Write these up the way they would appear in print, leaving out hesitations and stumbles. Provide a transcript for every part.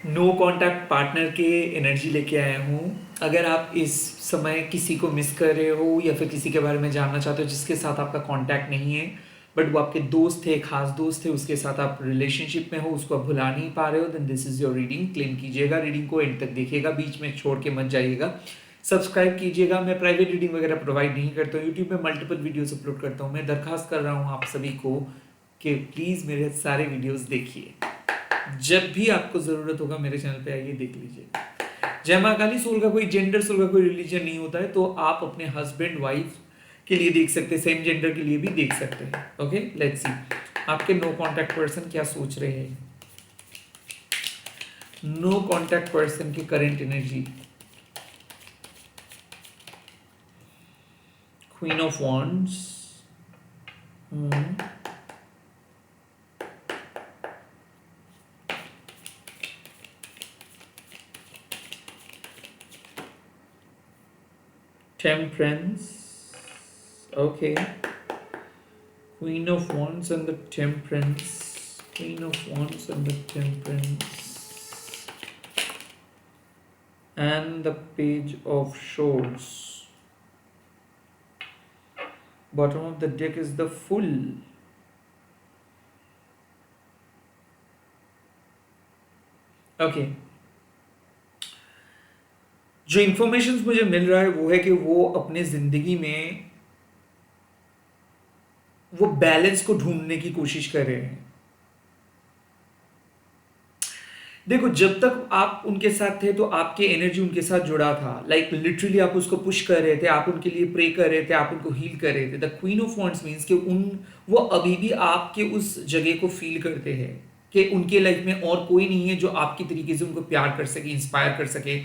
No contact partner के energy लेके आया हूँ। अगर आप इस समय किसी को मिस कर रहे हो या फिर किसी के बारे में जानना चाहते हो जिसके साथ आपका कांटेक्ट नहीं है, बट वो आपके दोस्त थे, खास दोस्त थे, उसके साथ आप रिलेशनशिप में हो, उसको आप भुला नहीं पा रहे हो, then this is your reading. Claim कीजिएगा, रीडिंग को एंड तक देखिएगा, बीच में छोड़ के मत जाइएगा। सब्सक्राइब कीजिएगा। मैं प्राइवेट रीडिंग वगैरह प्रोवाइड नहीं करता हूँ, यूट्यूब में मल्टीपल वीडियोस अपलोड करता हूँ। मैं दरखास्त कर रहा हूँ आप सभी को कि प्लीज़ मेरे सारे वीडियोस देखिए। जब भी आपको ज़रूरत होगा मेरे चैनल पे आइए, देख लीजिए। जय माँ काली। सोल का कोई जेंडर, सोल का कोई रिलीजन नहीं होता है, तो आप अपने हस्बैंड वाइफ के लिए देख सकते हैं, सेम जेंडर के लिए भी देख सकते हैं। ओके, लेट्स सी आपके नो कांटेक्ट पर्सन क्या सोच रहे हैं। नो कांटेक्ट पर्सन की current energy. Queen of wands, temperance, okay, Queen of Wands and the Temperance, Queen of Wands and the Temperance, and the Page of Swords. Bottom of the deck is the Fool. Okay. जो information मुझे मिल रहा है वो है कि वो अपने जिंदगी में वो बैलेंस को ढूंढने की कोशिश कर रहे हैं। देखो, जब तक आप उनके साथ थे तो आपके एनर्जी उनके साथ जुड़ा था, लाइक लिटरली आप उसको पुश कर रहे थे, आप उनके लिए प्रे कर रहे थे, आप उनको हील कर रहे थे। The queen of wands means कि वो अभी भी आपके उस जगह को फील करते हैं कि उनके लाइफ में और कोई नहीं है जो आपकी तरीके से उनको प्यार कर सके, इंस्पायर कर सके।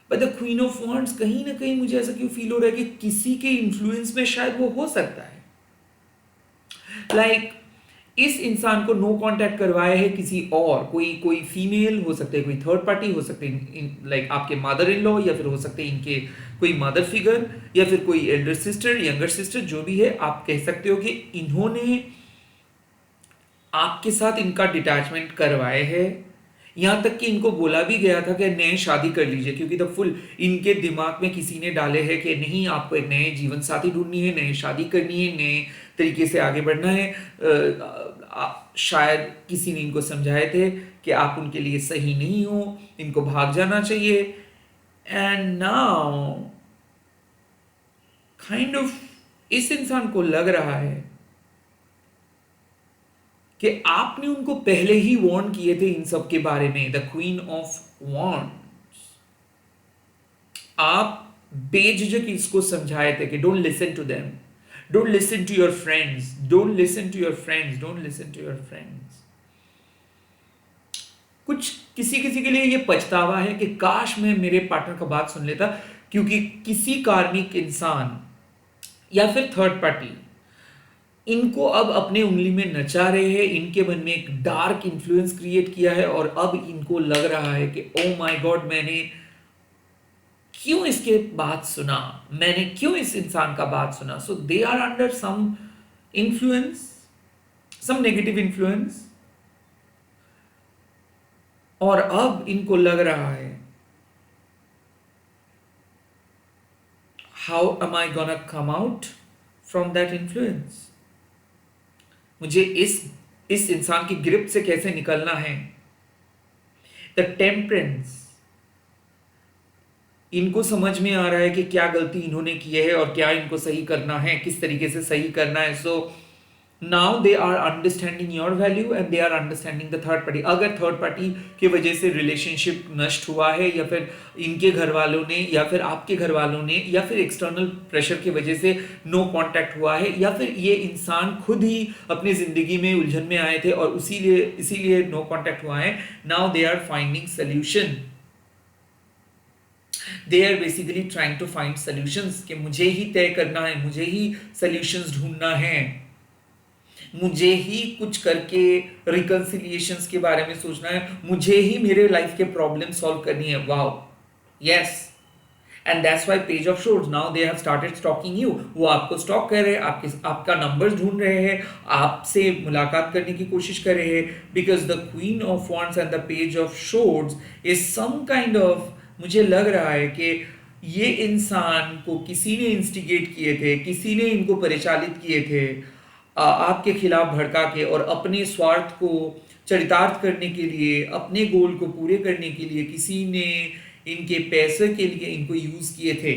But the queen of wands कहीं ना कहीं मुझे ऐसा क्यों फील हो रहा है कि किसी के इन्फ्लुएंस में शायद वो हो सकता है। लाइक इस इंसान को नो कांटेक्ट करवाया है किसी और, कोई फीमेल हो सकते हैं, कोई थर्ड पार्टी हो सकते हैं, लाइक आपके मदर इन लॉ, या फिर हो सकते हैं इनके कोई मदर फिगर, या फिर कोई एल्डर सिस्टर, यंगर सिस्टर, जो भी है आप कह सकते हो कि इन्होंने आपके साथ इनका डिटैचमेंट करवाए है। यहां तक कि इनको बोला भी गया था कि नए शादी कर लीजिए, क्योंकि द फुल इनके दिमाग में किसी ने डाले हैं कि नहीं, आपको एक नए जीवन साथी ढूंढनी है, नए शादी करनी है, नए तरीके से आगे बढ़ना है। शायद किसी ने इनको समझाए थे कि आप उनके लिए सही नहीं हो, इनको भाग जाना चाहिए। एंड नाउ काइंड ऑफ इस इंसान को लग रहा है कि आपने उनको पहले ही वार्न किए थे इन सब के बारे में। द क्वीन ऑफ वॉन्ड्स, आप बेझिझक इसको समझाए थे कि don't listen to them, don't listen to your friends, don't listen to your friends, don't listen to your friends. कुछ किसी किसी के लिए ये पछतावा है कि काश मैं मेरे पार्टनर का बात सुन लेता, क्योंकि किसी कार्मिक इंसान या फिर थर्ड पार्टी इनको अब अपने उंगली में नचा रहे हैं, इनके मन में एक डार्क इन्फ्लुएंस क्रिएट किया है, और अब इनको लग रहा है कि ओ माय गॉड, मैंने क्यों इसके बात सुना, मैंने क्यों इस इंसान का बात सुना। So they are under some influence, some negative influence, और अब इनको लग रहा है how am I gonna come out from that influence. मुझे इस इंसान की ग्रिप से कैसे निकलना है। द टेम्परेंस, इनको समझ में आ रहा है कि क्या गलती इन्होंने की है और क्या इनको सही करना है, किस तरीके से सही करना है। So now they are understanding your value and they are understanding the third party. अगर थर्ड पार्टी की वजह से रिलेशनशिप नष्ट हुआ है, या फिर इनके घर वालों ने या फिर आपके घर वालों ने या फिर एक्सटर्नल प्रेशर की वजह से नो कांटेक्ट हुआ है, या फिर ये इंसान खुद ही अपनी जिंदगी में उलझन में आए थे और इसीलिए नो कांटेक्ट हुआ है, now they are finding solution. They are basically trying to find solutions कि मुझे ही तय करना है, मुझे ही सोल्यूशंस ढूंढना है, मुझे ही कुछ करके रिकंसिलिएशंस के बारे में सोचना है, मुझे ही मेरे लाइफ के प्रॉब्लम सॉल्व करनी है। Wow, yes, and that's why page of swords now they have started stalking you. वो आपको स्टॉक कर रहे हैं, आपका नंबर्स ढूंढ रहे हैं, आपसे मुलाकात करने की कोशिश कर रहे हैं, because the queen of wands and the page of swords is some kind of, मुझे लग रहा है कि ये इंसान को किसी ने इंस्टिगेट किए थे, किसी ने इनको परिचालित किए थे आपके खिलाफ भड़का के, और अपने स्वार्थ को चरितार्थ करने के लिए, अपने गोल को पूरे करने के लिए किसी ने इनके पैसे के लिए इनको यूज किए थे।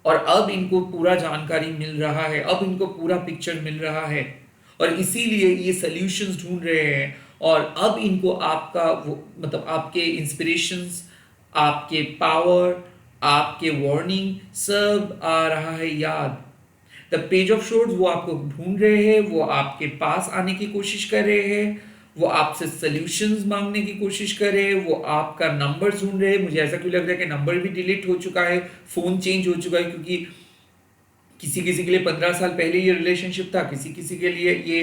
और अब इनको पूरा जानकारी मिल रहा है, अब इनको पूरा पिक्चर मिल रहा है, और इसीलिए ये सॉल्यूशंस ढूंढ रहे हैं। और अब इनको आपका वो मतलब आपके इंस्पिरेशंस, आपके पावर, आपके वार्निंग सब आ रहा है याद। द पेज ऑफ शोर्स वो आपको ढूंढ रहे हैं, वो आपके पास आने की कोशिश कर रहे हैं, वो आपसे सॉल्यूशंस मांगने की कोशिश कर रहे हैं, वो आपका नंबर ढूंढ रहे हैं। मुझे ऐसा क्यों लग रहा है कि नंबर भी डिलीट हो चुका है, फोन चेंज हो चुका है, क्योंकि किसी किसी के लिए 15 साल पहले ये रिलेशनशिप था, किसी किसी के लिए ये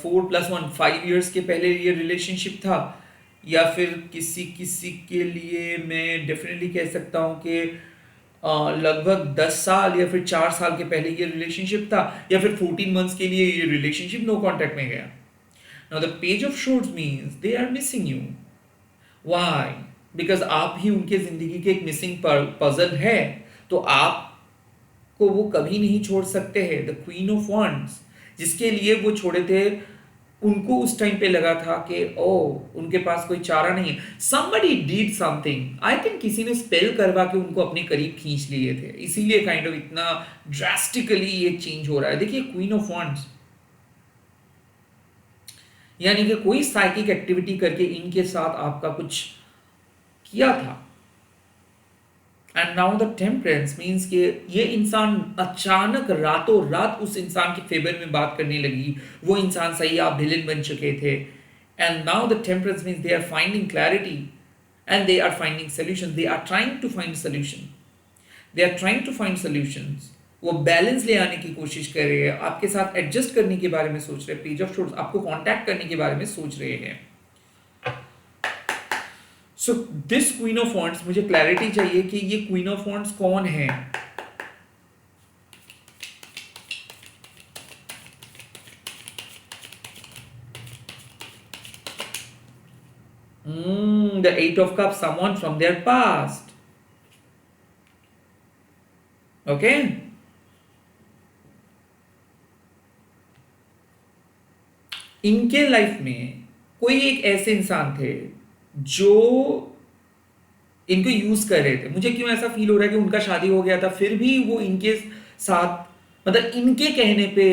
4+1 5 years के पहले ये रिलेशनशिप था, या फिर किसी किसी के लिए मैं डेफिनेटली कह सकता हूँ कि लगभग 10 साल या फिर 4 साल के पहले ये रिलेशनशिप था, या फिर 14 months के लिए ये रिलेशनशिप नो कांटेक्ट में गया। Now the page of swords means they are missing you. Why? Because आप ही उनके जिंदगी के एक मिसिंग पजल है, तो आपको वो कभी नहीं छोड़ सकते हैं। द क्वीन ऑफ वॉन्ड्स जिसके लिए वो छोड़े थे, उनको उस टाइम पे लगा था कि ओ उनके पास कोई चारा नहीं है। somebody did something, I think किसी ने स्पेल करवा के उनको अपने करीब खींच लिए थे, इसीलिए काइंड ऑफ इतना ड्रास्टिकली ये चेंज हो रहा है। देखिए क्वीन ऑफ वॉन्ड्स यानी कि कोई साइकिक एक्टिविटी करके इनके साथ आपका कुछ किया था। And now the temperance means कि ये इंसान अचानक रातों रात उस इंसान के फेवर में बात करने लगी, वो इंसान सही, आप विलेन बन चुके थे। And now the temperance means they are finding clarity and they are finding solution, they are trying to find solution, they are trying to find solutions. वो बैलेंस ले आने की कोशिश कर रहे हैं, आपके साथ एडजस्ट करने के बारे में सोच रहे हैं। पेज ऑफ शोर्स आपको कांटेक्ट करने के बारे में सोच रहे हैं। So this queen of wands, मुझे क्लैरिटी चाहिए कि ये क्वीन ऑफ वॉन्ड्स कौन है। The Eight of Cups, someone from their past. Okay? इनके लाइफ में कोई एक ऐसे इंसान थे जो इनको यूज कर रहे थे। मुझे क्यों ऐसा फील हो रहा है कि उनका शादी हो गया था, फिर भी वो इनके साथ मतलब इनके कहने पे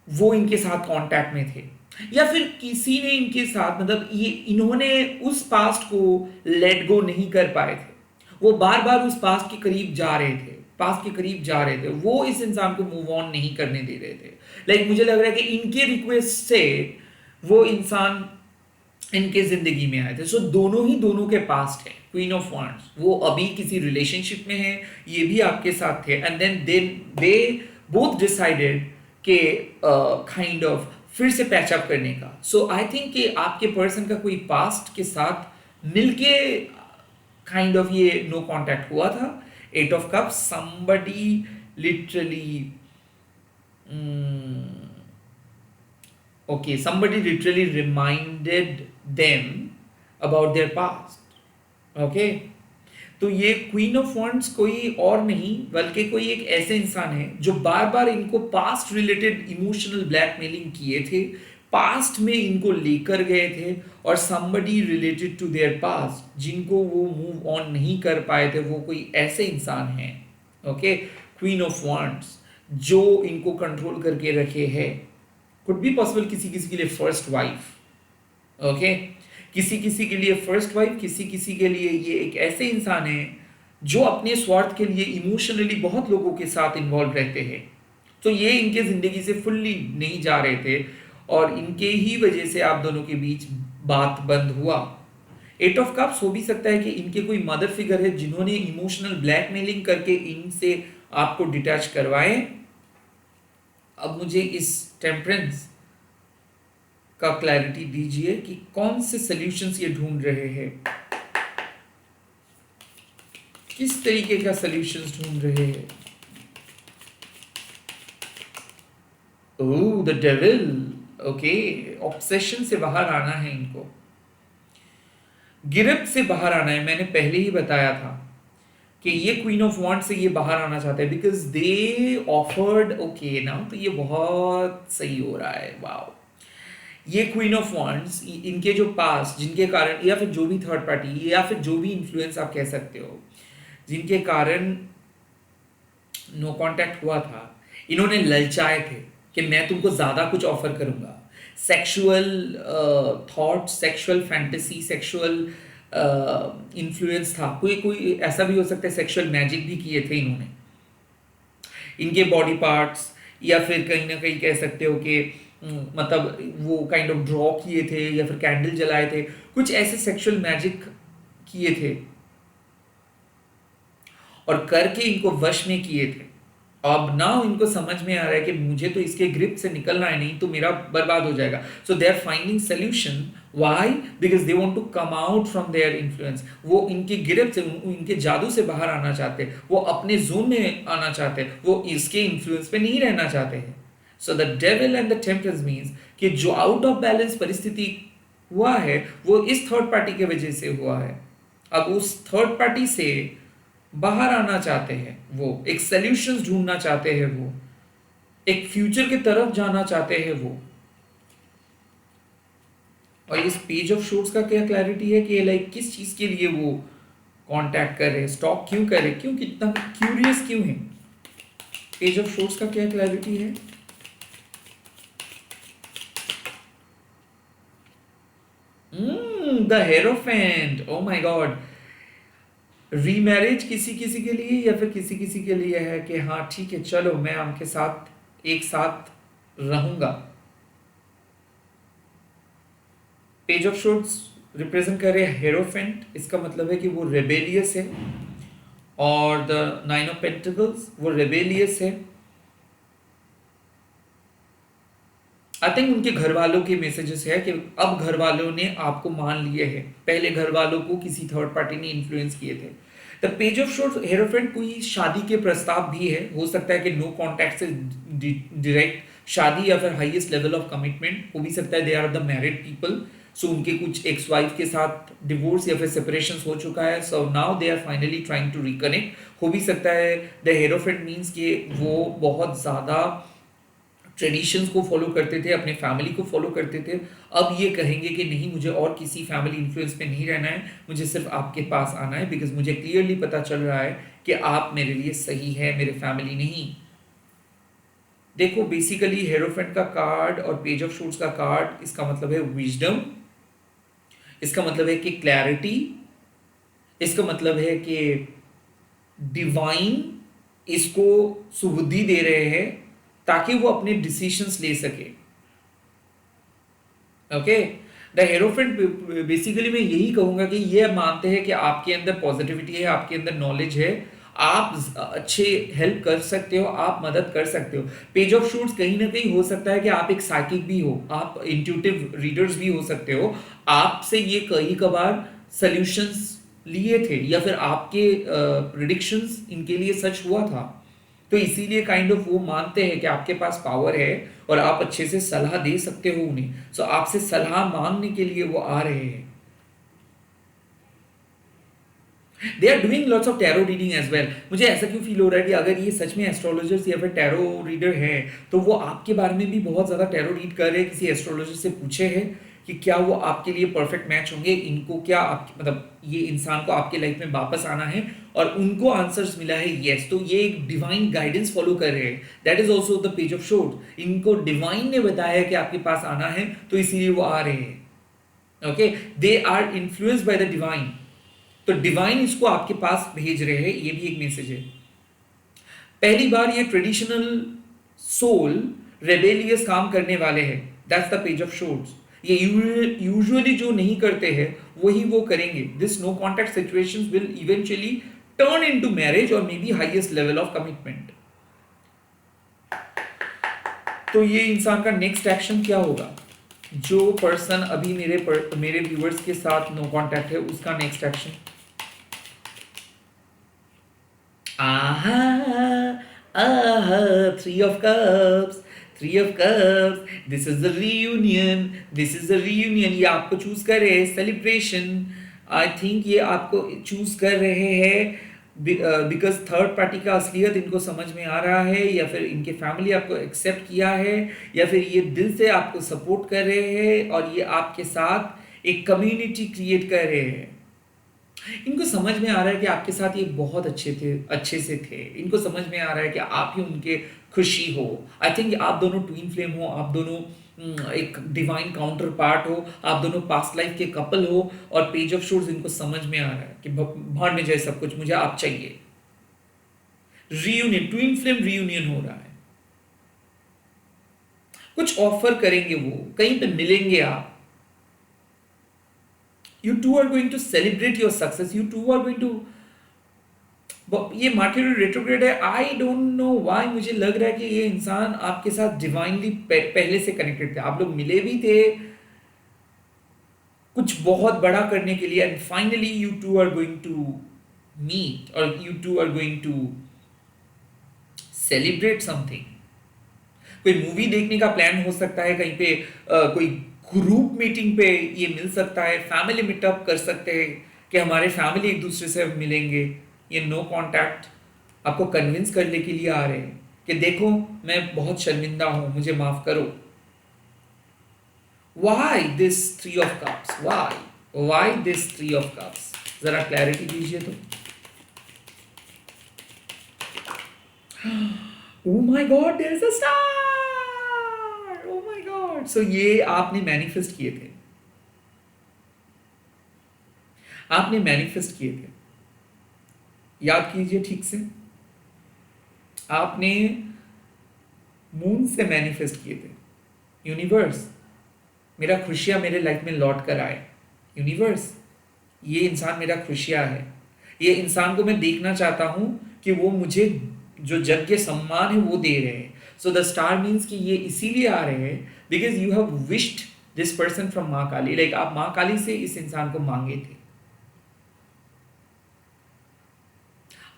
वो इनके साथ कांटेक्ट में थे, या फिर किसी ने इनके साथ मतलब ये इन्होंने उस पास्ट को लेट गो नहीं कर पाए थे। वो बार बार उस पास्ट के करीब जा रहे थे, पास्ट के करीब जा रहे थे, वो इस इंसान को मूव ऑन नहीं करने दे रहे थे। लाइक मुझे लग रहा है कि इनके रिक्वेस्ट से वो इंसान इनके जिंदगी में आए थे। सो दोनों ही दोनों के पास्ट है। क्वीन ऑफ वॉन्ड्स वो अभी किसी रिलेशनशिप में है, ये भी आपके साथ थे, and then they both decided के काइंड ऑफ फिर से पैचअप करने का। सो आई थिंक कि आपके पर्सन का कोई पास्ट के साथ मिलके काइंड ऑफ ये नो कांटेक्ट हुआ था। Eight of cups, somebody literally okay, somebody literally reminded them about their past. Okay, तो ये क्वीन ऑफ वॉन्ड्स कोई और नहीं बल्कि कोई एक ऐसे इंसान है जो बार बार इनको पास्ट रिलेटेड इमोशनल ब्लैकमेलिंग किए थे, पास्ट में इनको लेकर गए थे, और somebody related to their past जिनको वो मूव ऑन नहीं कर पाए थे, वो कोई ऐसे इंसान हैं। ओके, क्वीन ऑफ वॉन्ड्स जो इनको कंट्रोल करके रखे हैं। कुड बी पॉसिबल किसी किसी के लिए फर्स्ट वाइफ। ओके, किसी किसी के लिए फर्स्ट वाइफ, किसी किसी के लिए ये एक ऐसे इंसान है जो अपने स्वार्थ के लिए इमोशनली बहुत लोगों के साथ इन्वॉल्व रहते हैं। तो ये इनके जिंदगी से फुल्ली नहीं जा रहे थे, और इनके ही वजह से आप दोनों के बीच बात बंद हुआ। एट ऑफ कप्स हो भी सकता है कि इनके कोई मदर फिगर है जिन्होंने इमोशनल ब्लैकमेलिंग करके इनसे आपको डिटैच करवाए। अब मुझे इस टेम्परेंस का क्लैरिटी दीजिए कि कौन से सॉल्यूशंस ये ढूंढ रहे हैं, किस तरीके का सॉल्यूशंस ढूंढ रहे हैं? ओह, द डेविल। ओके, ऑब्सेशन से बाहर आना है इनको, गिरफ्त से बाहर आना है। मैंने पहले ही बताया था कि ये क्वीन ऑफ वॉन्ड से ये बाहर आना चाहते हैं बिकॉज दे ऑफर्ड, ओके ना, तो ये बहुत सही हो रहा है। वाओ, ये क्वीन ऑफ वॉन्ड्स, इनके जो पास, जिनके कारण, या फिर जो भी थर्ड पार्टी या फिर जो भी इन्फ्लुएंस आप कह सकते हो, जिनके कारण नो कांटेक्ट हुआ था, इन्होंने ललचाए थे कि मैं तुमको ज्यादा कुछ ऑफर करूंगा। Sexual thought, sexual fantasy, sexual influence था, कोई कोई ऐसा भी हो सकता है सेक्सुअल मैजिक भी किए थे इन्होंने, इनके बॉडी पार्ट्स, या फिर कहीं ना कहीं कह सकते हो कि मतलब वो काइंड ऑफ ड्रॉ किए थे या फिर कैंडल जलाए थे, कुछ ऐसे सेक्सुअल मैजिक किए थे और करके इनको वश में किए थे। अब नाउ इनको समझ में आ रहा है कि मुझे तो इसके ग्रिप से निकलना है, नहीं तो मेरा बर्बाद हो जाएगा। So they are finding solution. Why? Because they want to come out from their influence. वो इनके गिरफ्त से, इनके जादू से बाहर आना चाहते हैं, वो अपने जोन में आना चाहते हैं, वो इसके इन्फ्लुएंस पे नहीं रहना चाहते हैं। So the devil and the temperance means कि जो आउट ऑफ बैलेंस परिस्थिति हुआ है वो इस थर्ड पार्टी की वजह से हुआ है। अब उस थर्ड पार्टी से बाहर आना चाहते हैं, वो एक सॉल्यूशंस ढूंढना चाहते हैं, वो एक फ्यूचर की तरफ जाना चाहते हैं वो। और इस पेज ऑफ शोर्ट्स का क्या क्लैरिटी है कि लाइक किस चीज के लिए वो कांटेक्ट कर रहे हैं, स्टॉक क्यों कर रहे हैं, क्यों, कितना क्यूरियस क्यों है। पेज ऑफ शोर्ट्स का क्या क्लैरिटी है? The hierophant, oh my God. Remarriage किसी किसी के लिए या फिर किसी किसी के लिए है कि हाँ ठीक है, चलो मैं आपके साथ एक साथ रहूंगा। पेज ऑफ शोर्ट्स रिप्रेजेंट कर रहे हैं हेरोफेंट, इसका मतलब है कि वो रेबेलियस है, और द नाइन ऑफ पेंटिकल्स वो रेबेलियस है। आई थिंक उनके घर वालों के मैसेजेस है कि अब घर वालों ने आपको मान लिए हैं, पहले घर वालों को किसी थर्ड पार्टी ने इन्फ्लुएंस किए थे। The page of shorts hierophant कोई शादी के प्रस्ताव भी है, हो सकता है कि नो कॉन्टैक्ट से डायरेक्ट शादी या फिर हाईएस्ट लेवल ऑफ कमिटमेंट हो भी सकता है। They are the married people, so उनके कुछ एक्स वाइफ के साथ डिवोर्स या फिर सेपरेशन हो चुका है, so now they are finally trying to reconnect. हो भी सकता है द हेरोफेंट मीन्स कि वो बहुत ज़्यादा ट्रेडिशंस को फॉलो करते थे, अपने फैमिली को फॉलो करते थे, अब ये कहेंगे कि नहीं, मुझे और किसी फैमिली इन्फ्लुएंस में नहीं रहना है, मुझे सिर्फ आपके पास आना है, बिकॉज मुझे क्लियरली पता चल रहा है कि आप मेरे लिए सही है, मेरे फैमिली नहीं। देखो बेसिकली हेरोफेंट का कार्ड और पेज ऑफ शोर्ट्स का कार्ड, इसका मतलब है विजडम, इसका मतलब है कि क्लैरिटी, इसका मतलब है कि डिवाइन इसको सुबुद्धि दे रहे हैं ताकि वो अपने डिसीजंस ले सके। ओके, द हेरोफेंट बेसिकली मैं यही कहूंगा कि ये मानते हैं कि आपके अंदर पॉजिटिविटी है, आपके अंदर नॉलेज है, आप अच्छे हेल्प कर सकते हो, आप मदद कर सकते हो। पेज ऑफ शूट्स कहीं ना कहीं हो सकता है कि आप एक साइकिक भी हो, आप इंट्यूटिव रीडर्स भी हो सकते हो, आपसे ये कई कबार सॉल्यूशंस लिए थे या फिर आपके प्रिडिक्शंस इनके लिए सच हुआ था, तो इसीलिए काइंड ऑफ वो मानते हैं कि आपके पास पावर है और आप अच्छे से सलाह दे सकते हो उन्हें, सो आपसे सलाह मांगने के लिए वो आ रहे हैं। They are doing lots of tarot reading as well. मुझे ऐसा क्यों फील हो रहा है कि अगर ये सच में एस्ट्रोलॉजर्स या फिर टैरो रीडर है तो वो आपके बारे में भी बहुत ज़्यादा टैरो रीड कर रहे हैं, किसी एस्ट्रोलॉजर से पूछे हैं कि क्या वो आपके लिए परफेक्ट मैच होंगे, इनको क्या आप मतलब ये इंसान को आपके लाइफ में वापस आना है, और उनको आंसर्स मिला है यस, तो ये एक डिवाइन गाइडेंस फॉलो कर रहे हैं। That is also the page of shorts, इनको डिवाइन ने बताया कि आपके पास आना है, तो इसीलिए वो आ रहे हैं। Okay, they are influenced by the divine, तो डिवाइन इसको आपके पास भेज रहे हैं, ये भी एक मैसेज है। पहली बार ये ट्रेडिशनल सोल रेबेलियस काम करने वाले हैं, that's the page of swords. ये यूजुअली जो नहीं करते हैं वही वो करेंगे। This no contact situations will eventually turn into marriage और maybe highest level of commitment. तो ये इंसान का नेक्स्ट एक्शन क्या होगा? जो पर्सन अभी मेरे व्यूअर्स के साथ नो कॉन्टैक्ट है, उसका next action Aha, aha, Three of Cups, Three of Cups. This is the reunion. This is the reunion. ये आपको चूज कर रहे हैं सेलिब्रेशन. आई थिंक ये आपको चूज कर रहे हैं बिकॉज थर्ड पार्टी का असलियत इनको समझ में आ रहा है, या फिर इनके फैमिली आपको एक्सेप्ट किया है, या फिर ये दिल से आपको सपोर्ट कर रहे हैं और ये आपके साथ एक कम्युनिटी क्रिएट कर रहे हैं. इनको समझ में आ रहा है कि आपके साथ ये बहुत अच्छे से थे. इनको समझ में आ रहा है कि आप ही उनके खुशी हो. आई थिंक आप दोनों ट्विन फ्लेम हो, आप दोनों एक डिवाइन काउंटर पार्ट हो, आप दोनों पास्ट लाइफ के कपल हो, और पेज ऑफ शोर्स इनको समझ में आ रहा है कि भाड़ में जाए सब कुछ, मुझे आप चाहिए. रियूनियन, ट्विन फ्लेम रियूनियन हो रहा है. कुछ ऑफर करेंगे, वो कहीं पे मिलेंगे आप. You two are going to celebrate your success. You two are going to. ये मार्केट रेट्रोग्रेड है. आई डोंट नो व्हाई मुझे लग रहा है कि ये इंसान आपके साथ डिवाइनली पहले से कनेक्टेड थे. आप लोग मिले भी थे कुछ बहुत बड़ा करने के लिए, and finally you two are going to meet, और you two are going to celebrate something. कोई मूवी देखने का प्लान हो सकता है कहीं पे, कोई ग्रुप मीटिंग पे ये मिल सकता है, फैमिली मीटअप कर सकते हैं कि हमारे फैमिली एक दूसरे से मिलेंगे. ये नो कांटेक्ट आपको कन्विंस करने के लिए आ रहे हैं कि देखो मैं बहुत शर्मिंदा हूं, मुझे माफ करो. Why this three of cups? Why this three of cups? जरा क्लैरिटी दीजिए तो. Oh my God, there is a star! Oh my God! So ये आपने मैनिफेस्ट किए थे. आपने मैनिफेस्ट किए थे. याद कीजिए ठीक से. आपने मून से मैनिफेस्ट किए थे. यूनिवर्स, मेरा खुशियां मेरे लाइफ में लौट कर आए. यूनिवर्स, ये इंसान मेरा खुशियां है. ये इंसान को मैं देखना चाहता हूं कि वो मुझे जो जग के सम्मान है वो दे रहे हैं. सो द स्टार मीन्स कि ये इसीलिए आ रहे हैं because you have wished this person from माँ काली. लाइक आप माँ काली से इस इंसान को मांगे थे.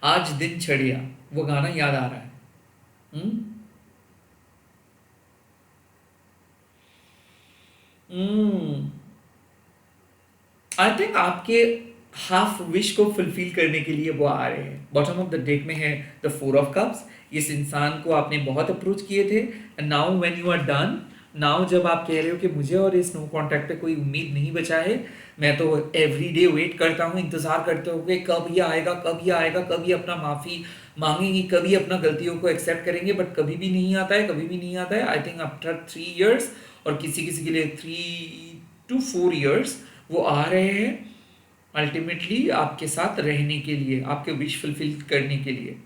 आज दिन चढ़िया, वो गाना याद आ रहा है. आई थिंक आपके हाफ विश को फुलफिल करने के लिए वो आ रहे हैं. बॉटम ऑफ द डेक में है द फोर ऑफ कप्स. इस इंसान को आपने बहुत अप्रोच किए थे, and now when you are done, now जब आप कह रहे हो कि मुझे और इस नो कॉन्टैक्ट पे कोई उम्मीद नहीं बचा है, मैं तो एवरी डे वेट करता हूँ, इंतजार करते हो कि कब ये आएगा, कब ये आएगा, कब ये अपना माफ़ी मांगेंगी, कभी अपना गलतियों को एक्सेप्ट करेंगे, बट कभी भी नहीं आता है, कभी भी नहीं आता है. आई थिंक आफ्टर 3 years, और किसी किसी के लिए 3 to 4 years वो आ रहे हैं अल्टीमेटली आपके साथ रहने के लिए, आपके विश फुलफिल करने के लिए.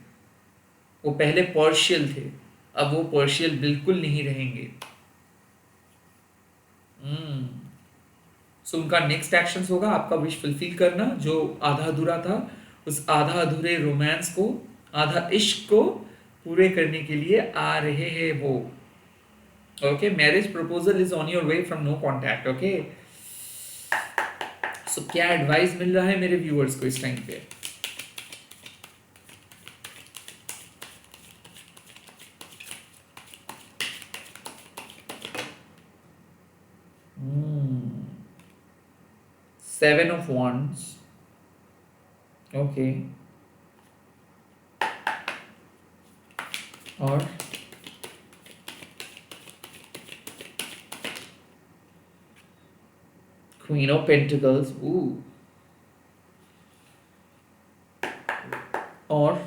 वो पहले पार्शियल थे, अब वो पार्शियल बिल्कुल नहीं रहेंगे. सो उनका नेक्स्ट एक्शन होगा आपका विश फुलफिल करना. जो आधा अधूरा था, उस आधा अधूरे रोमांस को, आधा इश्क को पूरे करने के लिए आ रहे हैं वो. Okay, marriage proposal is on your way from no contact. Okay, so क्या एडवाइस मिल रहा है मेरे व्यूअर्स को इस टाइम पे? Seven of Wands. Okay. और Queen of Pentacles. Ooh. और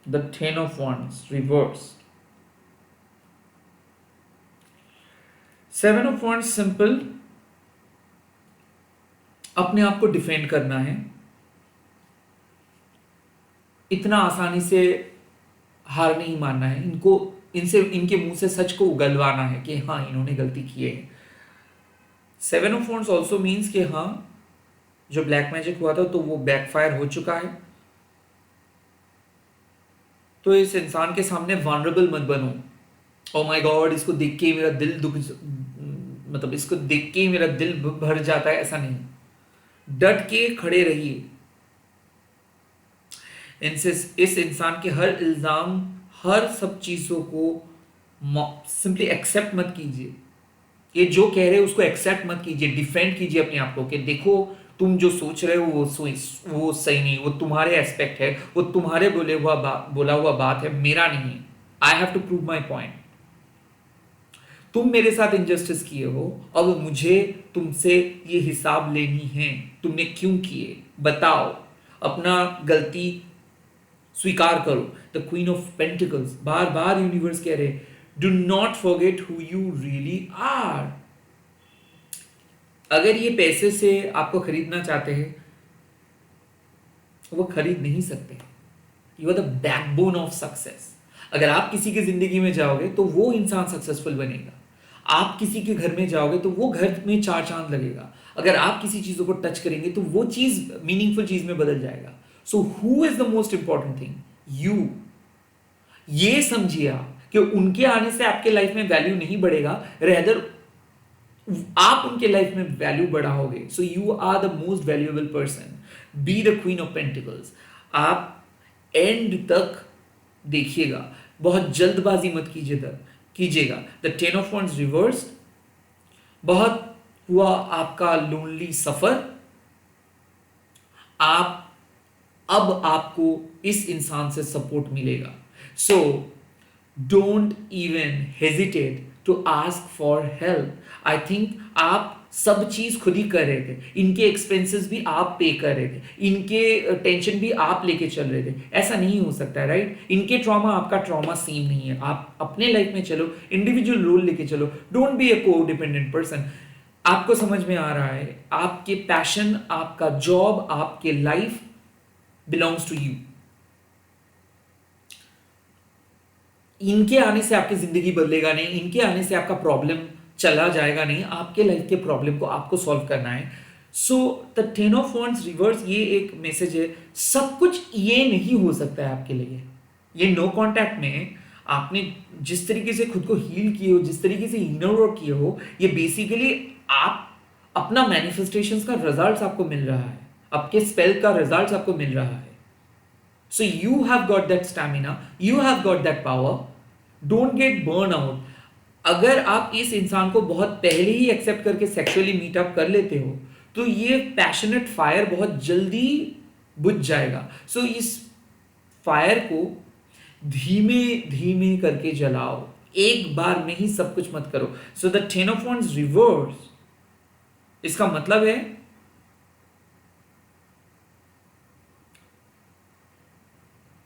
the Ten of Wands reverse. Seven of Wands simple, अपने आप को डिफेंड करना है. इतना आसानी से हार नहीं मानना है. इनको इनसे, इनके मुंह से सच को उगलवाना है कि हाँ इन्होंने गलती की है. Seven of wands also means कि हाँ जो ब्लैक मैजिक हुआ था तो वो बैकफायर हो चुका है. तो इस इंसान के सामने वनरेबल मत बनो. ओ माय गॉड, इसको देख के मेरा दिल मतलब इसको देख के ही मेरा दिल भर जाता है, ऐसा नहीं। डट के खड़े रहिए। इनसे इस इंसान के हर इल्जाम, हर सब चीजों को सिंपली एक्सेप्ट मत कीजिए। ये जो कह रहे हो उसको एक्सेप्ट मत कीजिए, डिफेंड कीजिए अपने आप को कि देखो तुम जो सोच रहे हो वो सही नहीं, वो तुम्हारे एस्पेक्ट है, वो तुम्हारे बोला हुआ बात है, मेरा नहीं। I have to prove my point. तुम मेरे साथ इनजस्टिस किए हो, अब मुझे तुमसे ये हिसाब लेनी है। तुमने क्यों किए बताओ, अपना गलती स्वीकार करो। द क्वीन ऑफ पेंटिकल्स, बार बार यूनिवर्स कह रहे, do not forget who you really are. अगर ये पैसे से आपको खरीदना चाहते हैं, वो खरीद नहीं सकते। You are the backbone of success. अगर आप किसी की जिंदगी में जाओगे तो वो इंसान सक्सेसफुल बनेगा। आप किसी के घर में जाओगे तो वो घर में चार चांद लगेगा। अगर आप किसी चीजों को टच करेंगे तो वो चीज मीनिंगफुल चीज में बदल जाएगा। So who is the most important thing? You. ये समझिए आप कि उनके आने से आपके लाइफ में वैल्यू नहीं बढ़ेगा, रेदर आप उनके लाइफ में वैल्यू बढ़ाओगे। So you are the most valuable person. Be the queen of pentacles. आप एंड तक देखिएगा, बहुत जल्दबाजी मत कीजिएगा। The ten of wands reverse, बहुत हुआ आपका लोनली सफर। आप अब आपको इस इंसान से सपोर्ट मिलेगा। So don't even hesitate to ask for help. I think आप सब चीज खुद ही कर रहे थे, इनके एक्सपेंसेस भी आप पे कर रहे थे, इनके टेंशन भी आप लेके चल रहे थे। ऐसा नहीं हो सकता है, राइट? इनके ट्रॉमा आपका ट्रॉमा सेम नहीं है। आप अपने लाइफ में चलो, इंडिविजुअल रोल लेके चलो। डोंट बी अ को डिपेंडेंट पर्सन। आपको समझ में आ रहा है, आपके पैशन, आपका जॉब, आपके लाइफ बिलोंग्स टू यू। इनके आने से आपकी जिंदगी बदलेगा नहीं, इनके आने से आपका प्रॉब्लम चला जाएगा नहीं। आपके लाइफ के प्रॉब्लम को आपको सॉल्व करना है। So the ten of wands reverse, ये एक मैसेज है। सब कुछ ये नहीं हो सकता है आपके लिए। ये नो कांटेक्ट में आपने जिस तरीके से खुद को हील किए हो, जिस तरीके से इनर वर्क किए हो, ये बेसिकली आप अपना मैनिफेस्टेशंस का रिजल्ट्स आपको मिल रहा है, आपके स्पेल का रिजल्ट्स आपको मिल रहा है। So you have got that stamina, you have got that power. Don't get burn out. अगर आप इस इंसान को बहुत पहले ही एक्सेप्ट करके सेक्सुअली मीटअप कर लेते हो तो ये पैशनेट फायर बहुत जल्दी बुझ जाएगा। सो इस फायर को धीमे धीमे करके जलाओ, एक बार में ही सब कुछ मत करो। So the ten of wands reverse, इसका मतलब है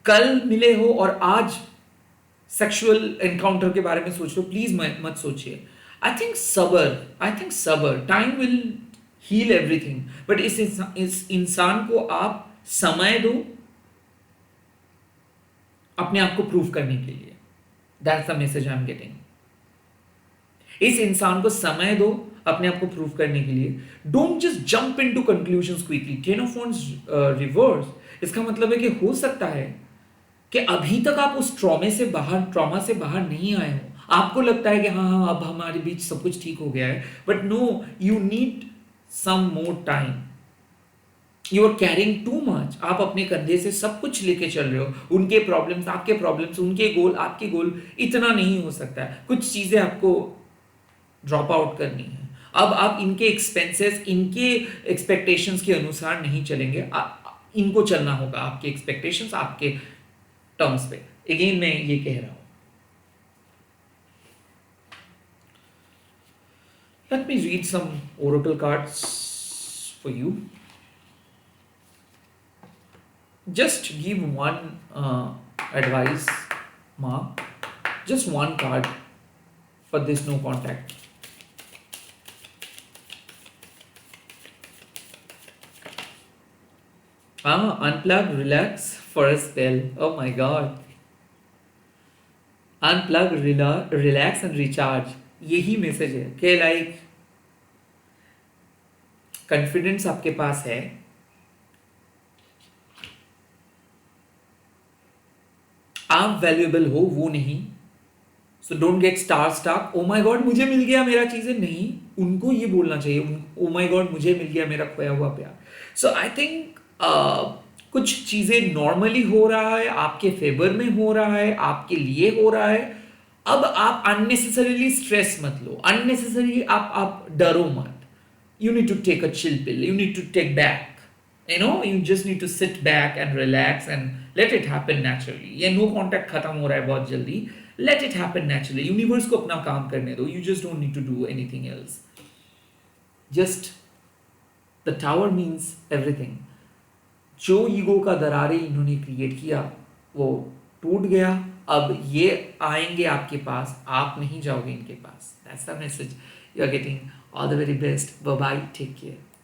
कल मिले हो और आज सेक्सुअल एनकाउंटर के बारे में सोच लो, प्लीज मत सोचिए। आई थिंक सबर, time will heal everything. But इस इंसान को आप समय दो अपने आप को प्रूव करने के लिए। That's the message I am getting. इस इंसान को समय दो अपने आप को प्रूव करने के लिए। Don't just jump into conclusions quickly. Ten of wands reverse, इसका मतलब है कि हो सकता है कि अभी तक आप उस ट्रॉमा से बाहर नहीं आए हो। आपको लगता है कि हाँ अब हमारे बीच सब कुछ ठीक हो गया है, but no, you need some more time. You are carrying too much. आप अपने कंधे से सब कुछ लेके चल रहे हो, उनके प्रॉब्लम्स आपके प्रॉब्लम्स, उनके गोल आपके गोल। इतना नहीं हो सकता है। कुछ चीजें आपको ड्रॉप आउट करनी है। अब आप इनके एक्सपेंसेस, इनके एक्सपेक्टेशंस के अनुसार नहीं चलेंगे। इनको चलना होगा, आपके एक्सपेक्टेशंस, आपके टर्म्स पे। अगेन मैं ये कह रहा हूं, let me read some oracle cards for you. Just give one advice, माँ, just one card for this no contact. Unplug, relax for a spell. Oh my God. Unplug, relax and recharge. यही message है कि like confidence आपके पास है, आप valuable हो, वो नहीं। So don't get star oh my God मुझे मिल गया मेरा चीजें, नहीं, उनको ये बोलना चाहिए, ओ माय गॉड मुझे मिल गया मेरा खोया हुआ प्यार। सो आई थिंक कुछ चीजें नॉर्मली हो रहा है, आपके फेवर में हो रहा है, आपके लिए हो रहा है। अब आप अननेसेसरीली स्ट्रेस मत लो, अननेसेसरी आप डरो मत। You need to take a chill pill, you need to take back, you just need to sit back and relax and let it happen naturally। ये नो कॉन्टैक्ट खत्म हो रहा है बहुत जल्दी, let it happen naturally, universe को अपना काम करने दो, you just don't need to do anything else। just the tower means everything। जो ईगो का दरारें इन्होंने क्रिएट किया वो टूट गया, अब ये आएंगे आपके पास, आप नहीं जाओगे इनके पास। That's the message you are getting. All the very best, bye bye, take care.